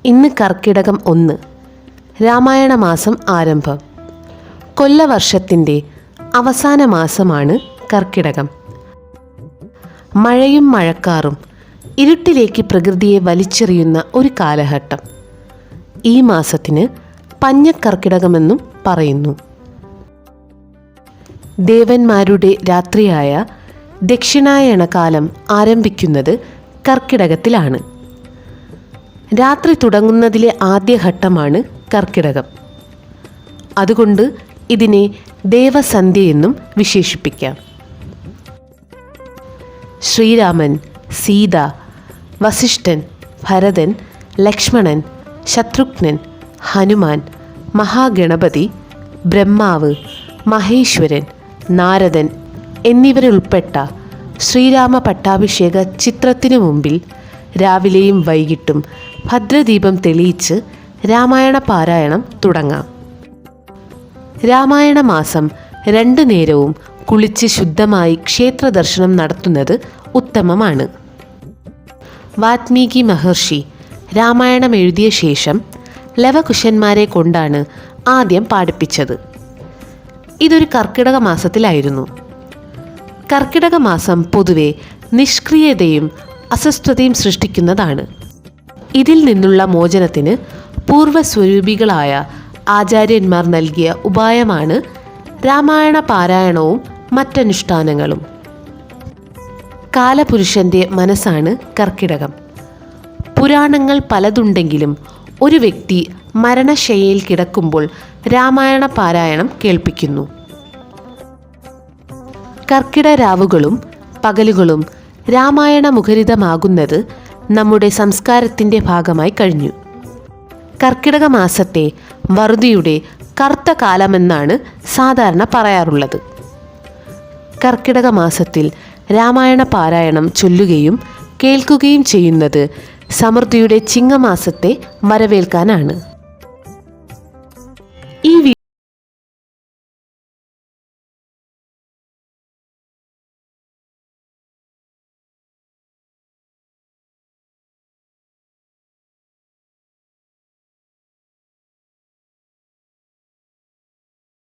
ഇന്ന് കർക്കിടകം 1, രാമായണ മാസം ആരംഭം. കൊല്ലവർഷത്തിൻ്റെ അവസാന മാസമാണ് കർക്കിടകം. മഴയും മഴക്കാറും ഇരുട്ടിലേക്ക് പ്രകൃതിയെ വലിച്ചെറിയുന്ന ഒരു കാലഘട്ടം. ഈ മാസത്തിന് പഞ്ഞക്കർക്കിടകമെന്നും പറയുന്നു. ദേവന്മാരുടെ രാത്രിയായ ദക്ഷിണായണകാലം ആരംഭിക്കുന്നത് കർക്കിടകത്തിലാണ്. രാത്രി തുടങ്ങുന്നതിലെ ആദ്യഘട്ടമാണ് കർക്കിടകം. അതുകൊണ്ട് ഇതിനെ ദേവസന്ധ്യയെന്നും വിശേഷിപ്പിക്കാം. ശ്രീരാമൻ, സീത, വസിഷ്ഠൻ, ഭരതൻ, ലക്ഷ്മണൻ, ശത്രുഘ്നൻ, ഹനുമാൻ, മഹാഗണപതി, ബ്രഹ്മാവ്, മഹേശ്വരൻ, നാരദൻ എന്നിവരുൾപ്പെട്ട ശ്രീരാമ പട്ടാഭിഷേക ചിത്രത്തിനു മുമ്പിൽ രാവിലെയും വൈകിട്ടും ഭദ്രദീപം തെളിയിച്ച് രാമായണ പാരായണം തുടങ്ങാം. രാമായണ മാസം 2 നേരവും കുളിച്ച് ശുദ്ധമായി ക്ഷേത്ര ദർശനം നടത്തുന്നത് ഉത്തമമാണ്. വാത്മീകി മഹർഷി രാമായണം എഴുതിയ ശേഷം ലവകുശന്മാരെ കൊണ്ടാണ് ആദ്യം പാടിപ്പിച്ചത്. ഇതൊരു കർക്കിടക മാസത്തിലായിരുന്നു. കർക്കിടക മാസം പൊതുവെ നിഷ്ക്രിയതയും അസ്വസ്ഥതയും സൃഷ്ടിക്കുന്നതാണ്. ഇതിൽ നിന്നുള്ള മോചനത്തിന് പൂർവ്വസ്വരൂപികളായ ആചാര്യന്മാർ നൽകിയ ഉപായമാണ് രാമായണ പാരായണവും മറ്റനുഷ്ഠാനങ്ങളും. കാലപുരുഷൻ്റെ മനസ്സാണ് കർക്കിടകം. പുരാണങ്ങൾ പലതുണ്ടെങ്കിലും ഒരു വ്യക്തി മരണശയ്യയിൽ കിടക്കുമ്പോൾ രാമായണ പാരായണം കേൾപ്പിക്കുന്നു. കർക്കിട രാവുകളും പകലുകളും രാമായണ മുഖരിതമാകുന്നത് നമ്മുടെ സംസ്കാരത്തിൻ്റെ ഭാഗമായി കഴിഞ്ഞു. കർക്കിടക മാസത്തെ വറുതിയുടെ കറുത്ത കാലമെന്നാണ് സാധാരണ പറയാറുള്ളത്. കർക്കിടക മാസത്തിൽ രാമായണ പാരായണം ചൊല്ലുകയും കേൾക്കുകയും ചെയ്യുന്നത് സമൃദ്ധിയുടെ ചിങ്ങമാസത്തെ വരവേൽക്കാനാണ്. ഈ